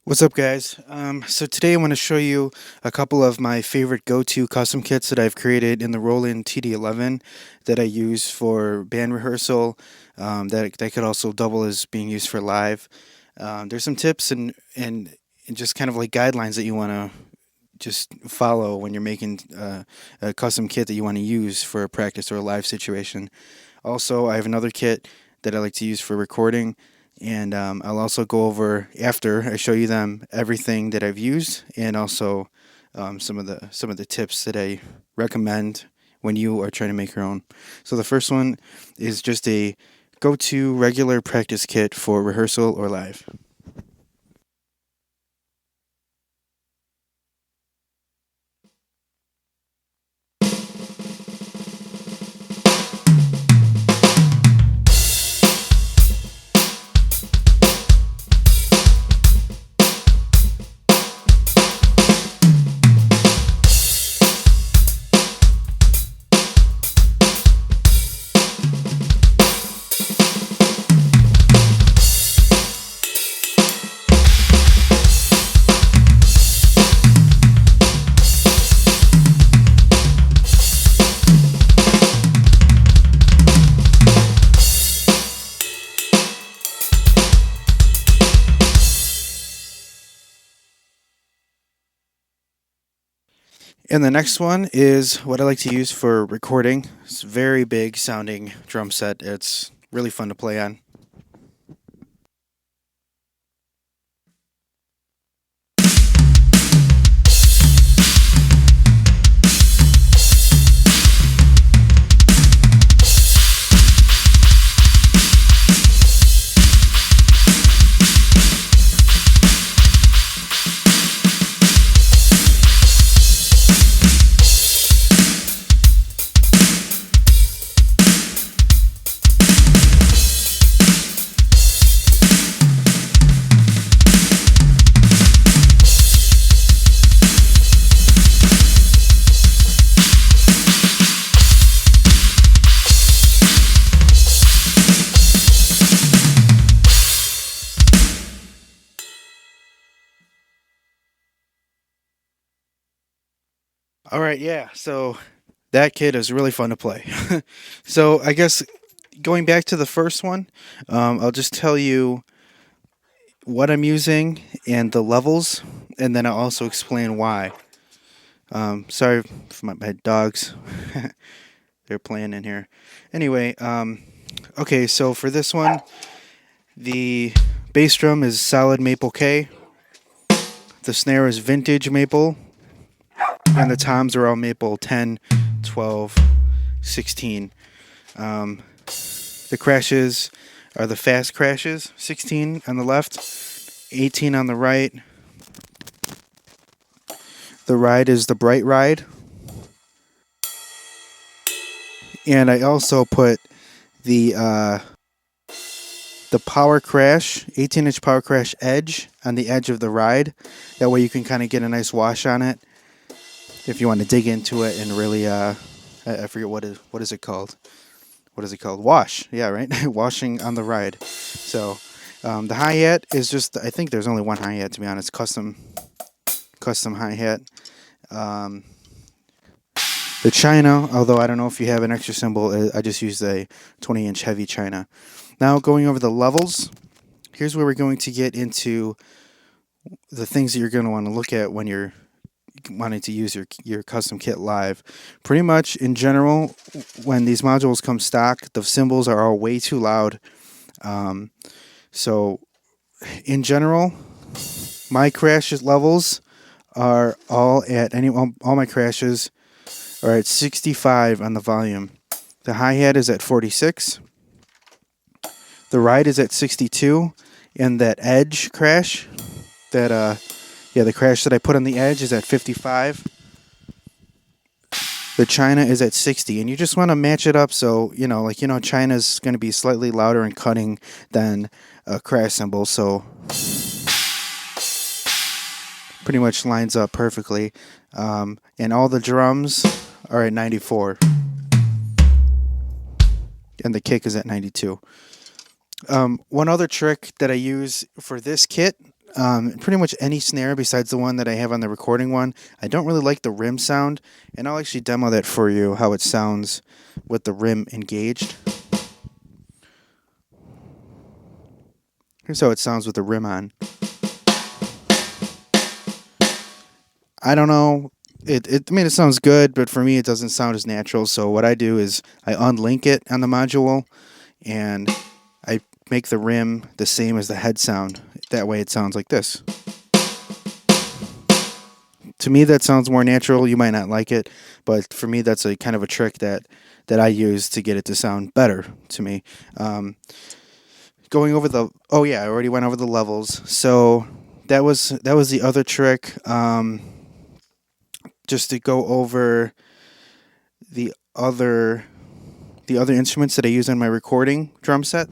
What's up, guys? So today I want to show you a couple of my favorite go-to custom kits that I've created in the Roland TD-11 that I use for band rehearsal. That could also double as being used for live. There's some tips and just kind of like guidelines that you want to just follow when you're making a custom kit that you want to use for a practice or a live situation. Also, I have another kit that I like to use for recording, and I'll also go over after I show you them everything that I've used, and also some of the tips that I recommend when you are trying to make your own. So the first one is just a go-to regular practice kit for rehearsal or live. And the next one is what I like to use for recording. It's a very big sounding drum set. It's really fun to play on. All right, yeah. So that kit is really fun to play. So I guess going back to the first one, I'll just tell you what I'm using and the levels, and then I'll also explain why. Sorry for my dogs. They're playing in here. Anyway, okay, so for this one, the bass drum is solid maple K. The snare is vintage maple. And the toms are all maple 10, 12, 16. The crashes are the fast crashes, 16 on the left, 18 on the right. The ride is the bright ride. And I also put the power crash, 18-inch power crash edge on the edge of the ride. That way you can kind of get a nice wash on it if you want to dig into it and really, I forget what is it called. What is it called? Wash. Yeah, right? Washing on the ride. So the hi-hat is just, I think there's only one hi-hat, to be honest. Custom hi-hat. The China, although I don't know if you have an extra cymbal, I just used a 20-inch heavy China. Now going over the levels, here's where we're going to get into the things that you're going to want to look at when you're wanting to use your custom kit live. Pretty much in general, when these modules come stock, the cymbals are all way too loud. So in general, my crash levels are all my crashes are at 65 on the volume. The hi-hat is at 46. The ride is at 62, and that edge crash, the crash that I put on the edge is at 55. The China is at 60, and you just want to match it up so, China's going to be slightly louder and cutting than a crash cymbal, so pretty much lines up perfectly. And all the drums are at 94, and the kick is at 92. One other trick that I use for this kit, pretty much any snare besides the one that I have on the recording one. I don't really like the rim sound, and I'll actually demo that for you, how it sounds with the rim engaged. Here's how it sounds with the rim on. I don't know. I mean, it sounds good, but for me, it doesn't sound as natural. So what I do is I unlink it on the module, and I make the rim the same as the head sound. That way, it sounds like this. To me, that sounds more natural. You might not like it, but for me, that's a kind of a trick that I use to get it to sound better to me. Going over the I already went over the levels. So that was the other trick. Just to go over the other instruments that I use on my recording drum set.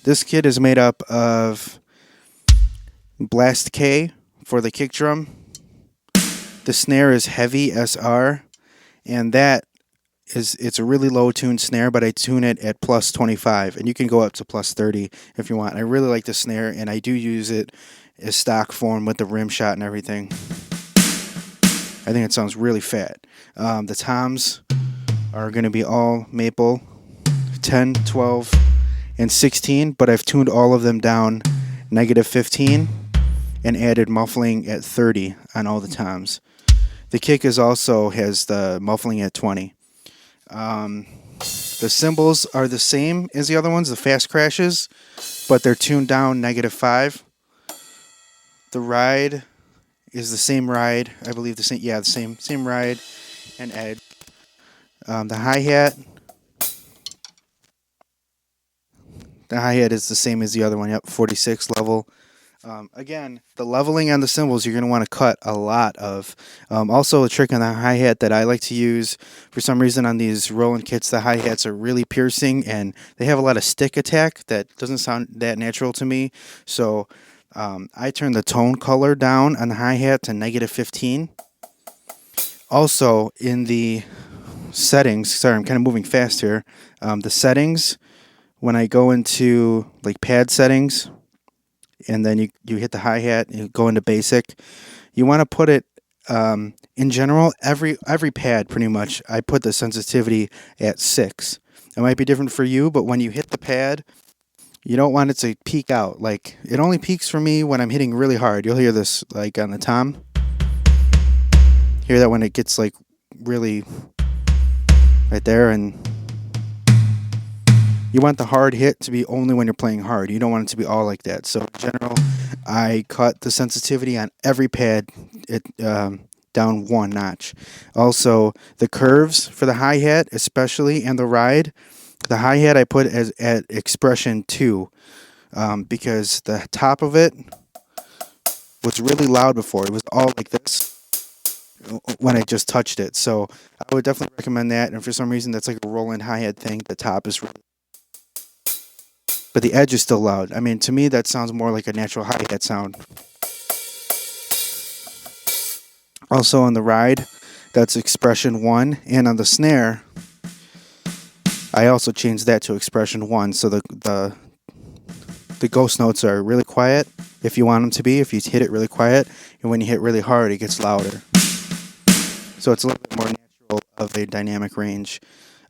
This kit is made up of Blast K for the kick drum. The snare is Heavy SR, and it's a really low tuned snare, but I tune it at plus 25, and you can go up to plus 30 if you want. I really like the snare, and I do use it as stock form with the rim shot and everything. I think it sounds really fat. The toms are going to be all maple, 10, 12, and 16, but I've tuned all of them down -15 and added muffling at 30 on all the toms. The kick also has the muffling at 20. The cymbals are the same as the other ones, the fast crashes, but they're tuned down -5. The ride is the same ride, I believe the same ride and edge. The hi-hat is the same as the other one, 46 level. Again, the leveling on the cymbals you're going to want to cut a lot of. Also, a trick on the hi-hat that I like to use, for some reason on these Roland kits, the hi-hats are really piercing and they have a lot of stick attack that doesn't sound that natural to me. So I turn the tone color down on the hi-hat to -15. Also, in the settings, sorry, I'm kind of moving fast here. The settings, when I go into like pad settings, and then you hit the hi-hat, you go into basic, you want to put it, in general, every pad pretty much, I put the sensitivity at 6. It might be different for you, but when you hit the pad, you don't want it to peak out. Like, it only peaks for me when I'm hitting really hard. You'll hear this like on the tom. Hear that when it gets like really right there, and you want the hard hit to be only when you're playing hard. You don't want it to be all like that. So in general, I cut the sensitivity on every pad down 1 notch. Also, the curves for the hi-hat especially and the ride, the hi-hat I put at expression 2 because the top of it was really loud before. It was all like this when I just touched it. So I would definitely recommend that. And for some reason, that's like a Roland hi-hat thing. The top is really, but the edge is still loud. I mean, to me, that sounds more like a natural hi-hat sound. Also on the ride, that's expression 1. And on the snare, I also changed that to expression 1. So the ghost notes are really quiet if you want them to be, if you hit it really quiet. And when you hit really hard, it gets louder. So it's a little bit more natural of a dynamic range.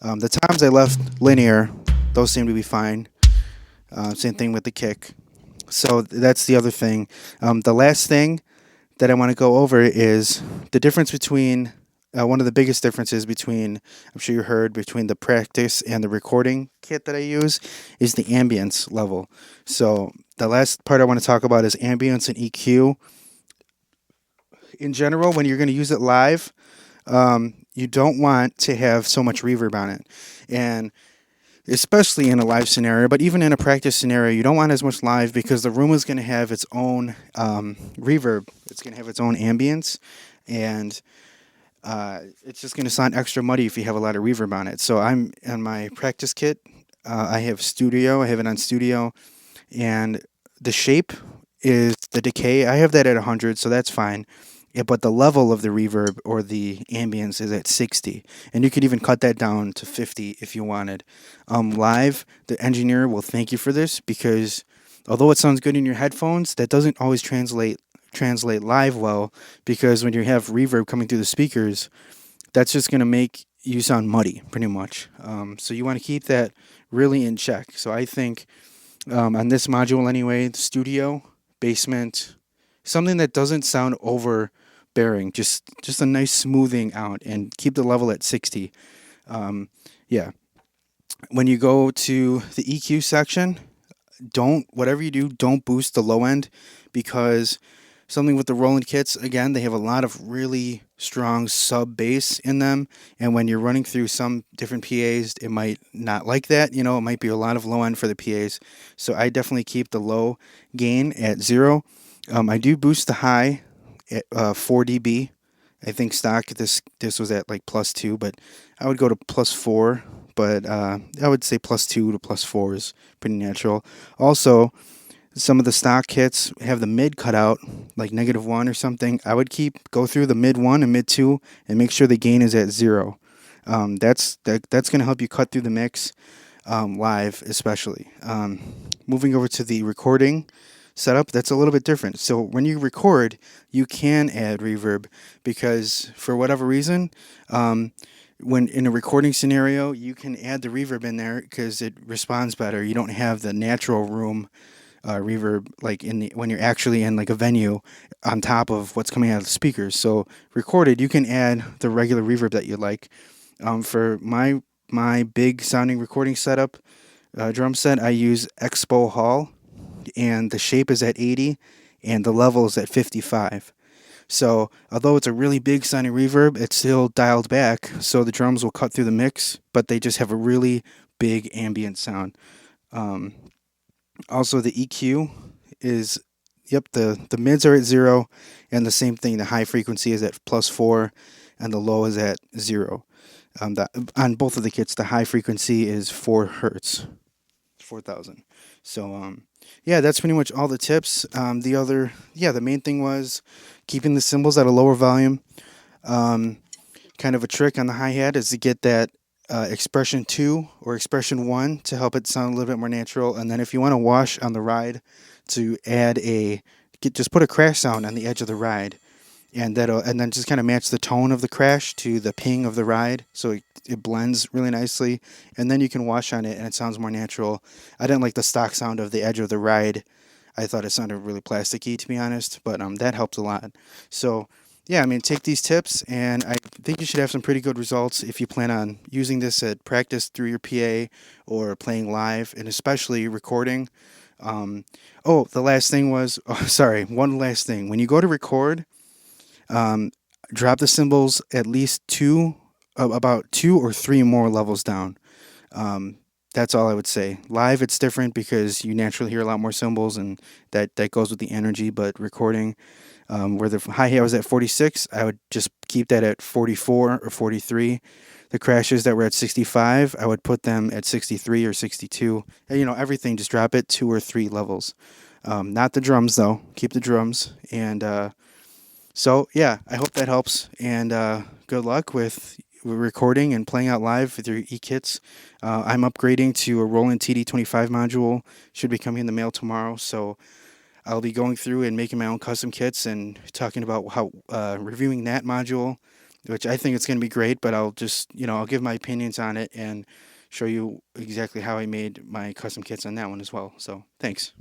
The toms I left linear. Those seem to be fine. Same thing with the kick. So that's the other thing. The last thing that I want to go over is the difference between, one of the biggest differences between, I'm sure you heard, between the practice and the recording kit that I use is the ambience level. So the last part I want to talk about is ambience and EQ. In general, when you're going to use it live, you don't want to have so much reverb on it. And especially in a live scenario, but even in a practice scenario, you don't want as much live because the room is going to have its own reverb. It's going to have its own ambience, and it's just going to sound extra muddy if you have a lot of reverb on it. So I'm on my practice kit. I have studio. I have it on studio, and the shape is the decay. I have that at 100, so that's fine. but the level of the reverb or the ambience is at 60, and you could even cut that down to 50 if you wanted. Live, the engineer will thank you for this because although it sounds good in your headphones, that doesn't always translate live well, because when you have reverb coming through the speakers, that's just going to make you sound muddy pretty much. So you want to keep that really in check. So I think on this module anyway, the studio, basement, something that doesn't sound overbearing, just a nice smoothing out, and keep the level at 60. Yeah. When you go to the EQ section, don't whatever you do, don't boost the low end, because something with the Roland kits, again, they have a lot of really strong sub bass in them, and when you're running through some different PAs, it might not like that. It might be a lot of low end for the PAs. So I definitely keep the low gain at 0. I do boost the high at 4 dB. I think stock this was at like +2, but I would go to +4. But I would say +2 to +4 is pretty natural. Also, some of the stock kits have the mid cut out, like -1 or something. I would go through the mid 1 and mid 2 and make sure the gain is at 0. That's going to help you cut through the mix, live especially. Moving over to the recording setup, that's a little bit different. So when you record, you can add reverb because for whatever reason, when in a recording scenario, you can add the reverb in there because it responds better. You don't have the natural room reverb like when you're actually in like a venue on top of what's coming out of the speakers. So recorded, you can add the regular reverb that you like. For my big sounding recording setup, drum set, I use Expo Hall, and the shape is at 80, and the level is at 55. So although it's a really big sounding reverb, it's still dialed back, so the drums will cut through the mix, but they just have a really big ambient sound. Um, Also, the EQ is, yep, the mids are at 0, and the same thing, the high frequency is at +4, and the low is at 0. On both of the kits, the high frequency is 4 hertz, 4,000. So, yeah, that's pretty much all the tips. The main thing was keeping the cymbals at a lower volume. Um, Kind of a trick on the hi-hat is to get that expression 2 or expression 1 to help it sound a little bit more natural. And then if you want to wash on the ride, to add just put a crash sound on the edge of the ride, and then just kind of match the tone of the crash to the ping of the ride, so it blends really nicely. And then you can wash on it and it sounds more natural. I didn't like the stock sound of the edge of the ride. I thought it sounded really plasticky, to be honest, but that helped a lot. So yeah, I mean, take these tips, and I think you should have some pretty good results if you plan on using this at practice through your PA or playing live, and especially recording. The last thing was, sorry, one last thing. When you go to record, um, drop the cymbals at least about 2 or 3 more levels down. Um, that's all I would say. Live, it's different because you naturally hear a lot more cymbals, and that goes with the energy. But recording, where the hi-hat was at 46, I would just keep that at 44 or 43. The crashes that were at 65, I would put them at 63 or 62. And, everything, just drop it 2 or 3 levels. Not the drums, though. Keep the drums. And so, yeah, I hope that helps. And good luck with recording and playing out live with your e-kits. I'm upgrading to a Roland TD-25 module. Should be coming in the mail tomorrow. So I'll be going through and making my own custom kits and talking about how reviewing that module, which I think it's going to be great. But I'll just, I'll give my opinions on it and show you exactly how I made my custom kits on that one as well. So thanks.